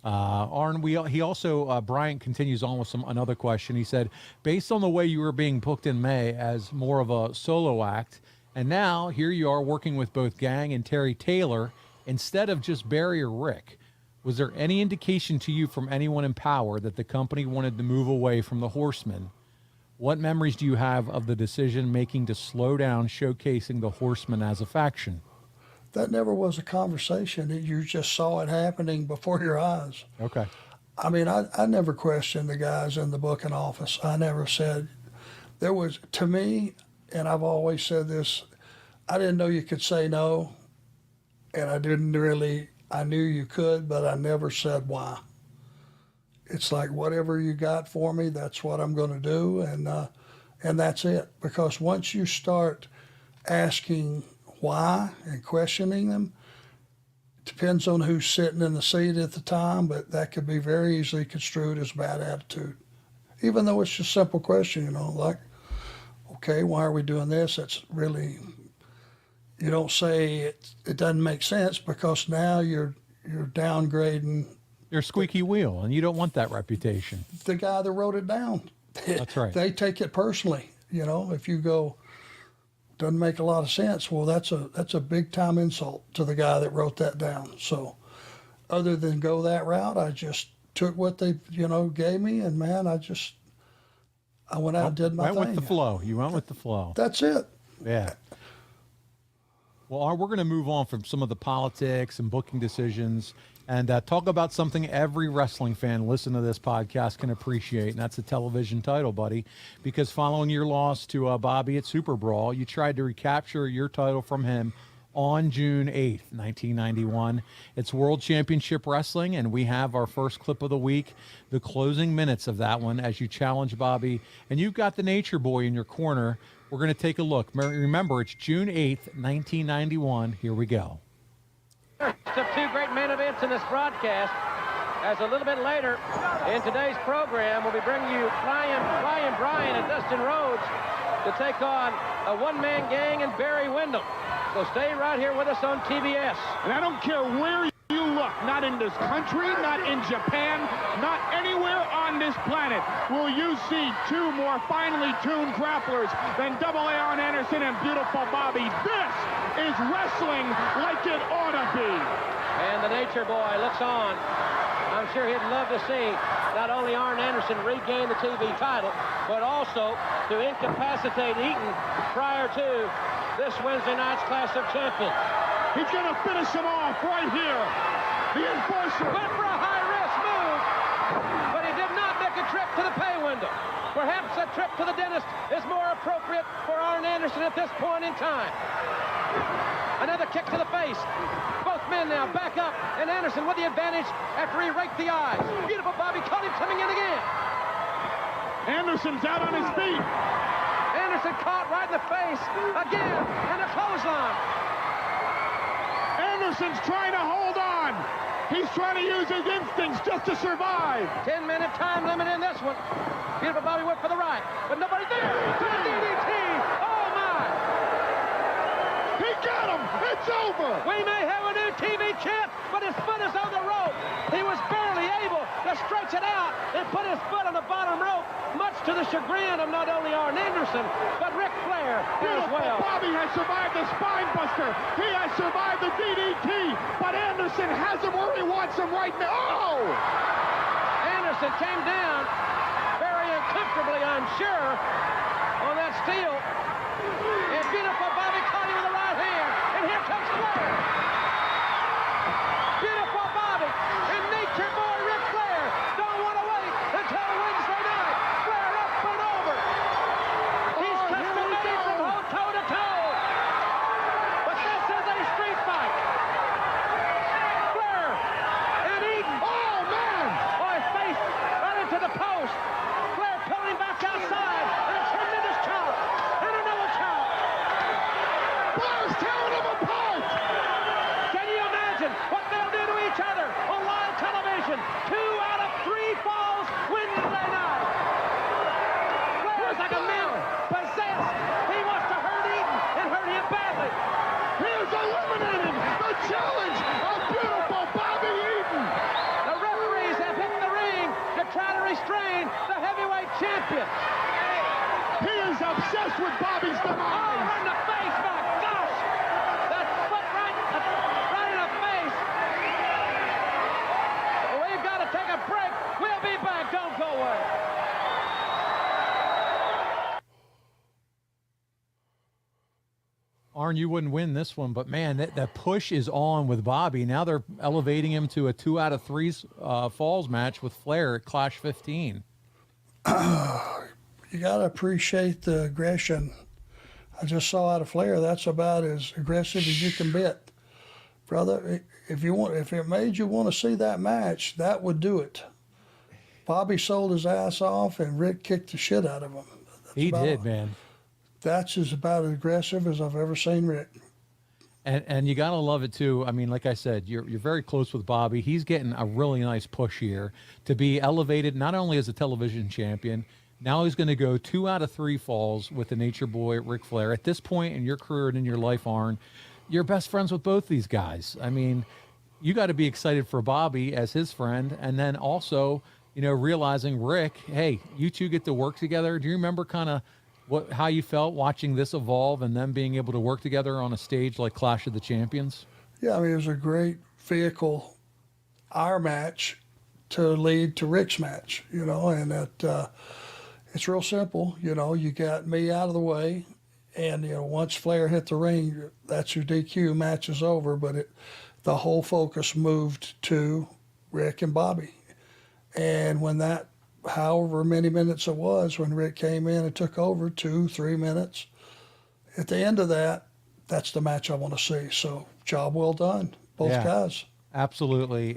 Arn, he also, Bryant continues on with another question. He said, based on the way you were being booked in May as more of a solo act, and now here you are working with both Gang and Terry Taylor instead of just Barry or Rick, was there any indication to you from anyone in power that the company wanted to move away from the Horsemen? What memories do you have of the decision making to slow down showcasing the Horsemen as a faction? That never was a conversation. You just saw it happening before your eyes. Okay. I mean, I never questioned the guys in the booking office. I never said, there was, to me, and I've always said this, I didn't know you could say no, and I knew you could, but I never said why. It's like, whatever you got for me, that's what I'm going to do, and that's it. Because once you start asking why and questioning them, it depends on who's sitting in the seat at the time, but that could be very easily construed as bad attitude. Even though it's just a simple question, like, okay, why are we doing this? That's really, you don't say it doesn't make sense, because now you're downgrading. You're a squeaky wheel, and you don't want that reputation. The guy that wrote it down. That's right. They take it personally. If you go, doesn't make a lot of sense, well, that's a big time insult to the guy that wrote that down. So other than go that route, I just took what they, gave me, and man, I went out and did my thing. Went with the flow. You went with the flow. That's it. Yeah. Well, we're going to move on from some of the politics and booking decisions and talk about something every wrestling fan listening to this podcast can appreciate, and that's a television title, buddy. Because following your loss to Bobby at Super Brawl, you tried to recapture your title from him on June 8th, 1991. It's World Championship Wrestling, and we have our first clip of the week, the closing minutes of that one, as you challenge Bobby. And you've got the Nature Boy in your corner. We're going to take a look. Remember, it's June 8th, 1991. Here we go. Of two great main events in this broadcast. As a little bit later in today's program, we'll be bringing you Flying Brian and Dustin Rhodes to take on a one-man gang and Barry Windham. So stay right here with us on TBS. And I don't care where you look, not in this country, not in Japan, not anywhere on this planet will you see two more finely tuned grapplers than Double A Arn Anderson and Beautiful Bobby. This is wrestling like it ought to be. And the Nature Boy looks on. I'm sure he'd love to see not only Arn Anderson regain the TV title, but also to incapacitate Eaton prior to this Wednesday night's Clash of Champions. He's going to finish him off right here. The enforcer. Went for a high-risk move, but he did not make a trip to the pay window. Perhaps a trip to the dentist is more appropriate for Arn Anderson at this point in time. Another kick to the face. Both men now back up, and Anderson with the advantage after he raked the eyes. Beautiful Bobby caught him coming in again. Anderson's out on his feet. Anderson caught right in the face again, and a clothesline. Anderson's trying to hold on. He's trying to use his instincts just to survive. 10-minute time limit in this one. Beautiful Bobby went for the right, but nobody there. To the DDT. Oh, my. He got him. It's over. We may have a new TV champ, but his foot is on the rope. He was barely able to stretch it out and put his foot on the bottom rope, much to the chagrin of not only Arn Anderson, but Ric Flair as well. Bobby has survived the Spinebuster. He has survived the DDT, but Anderson has him where he wants him right now. Oh! Anderson came down very uncomfortably, I'm sure, on that steel. And beautiful Bobby caught him with the right hand, and here comes Flair. Beautiful Bobby and Nature Boy Ric Flair don't want to wait until Wednesday night. Flair up and over. He's custom made from toe to toe. But this is a street fight. Flair and Eaton. Oh, man! Oh, his face right into the post. Flair pulling him back outside. And a tremendous chop. And another chop. Flair's tearing him apart! Can you imagine what they'll do to each other on live television? 2 out of 3 falls Wednesday night. Flair's like a man possessed. He wants to hurt Eaton and hurt him badly. He has eliminated the challenge of Beautiful Bobby Eaton. The referee champion. He is obsessed with Bobby's Oh, demise. right in the face, my gosh! That foot right in the face. We've got to take a break. We'll be back. Don't go away. Arn, you wouldn't win this one, but man, that push is on with Bobby. Now they're elevating him to a 2 out of 3 falls match with Flair at Clash 15. You got to appreciate the aggression. I just saw out of Flair, that's about as aggressive as you can be. Brother, if it made you want to see that match, that would do it. Bobby sold his ass off, and Rick kicked the shit out of him. He did, man. That's about as aggressive as I've ever seen Rick. And you got to love it, too. I mean, like I said, you're very close with Bobby. He's getting a really nice push here to be elevated not only as a television champion, now he's going to go 2 out of 3 falls with the Nature Boy, Ric Flair. At this point in your career and in your life, Arn, you're best friends with both these guys. I mean, you got to be excited for Bobby as his friend, and then also, realizing, Rick, hey, you two get to work together. Do you remember kind of how you felt watching this evolve and them being able to work together on a stage like Clash of the Champions? Yeah, I mean, it was a great vehicle, our match, to lead to Rick's match, and that it's real simple. You got me out of the way, and, once Flair hit the ring, that's your DQ, match is over, but the whole focus moved to Rick and Bobby. And when that, however many minutes it was, when Rick came in and took over, 2-3 minutes, at the end of that, that's the match I want to see. So job well done, both guys. Absolutely.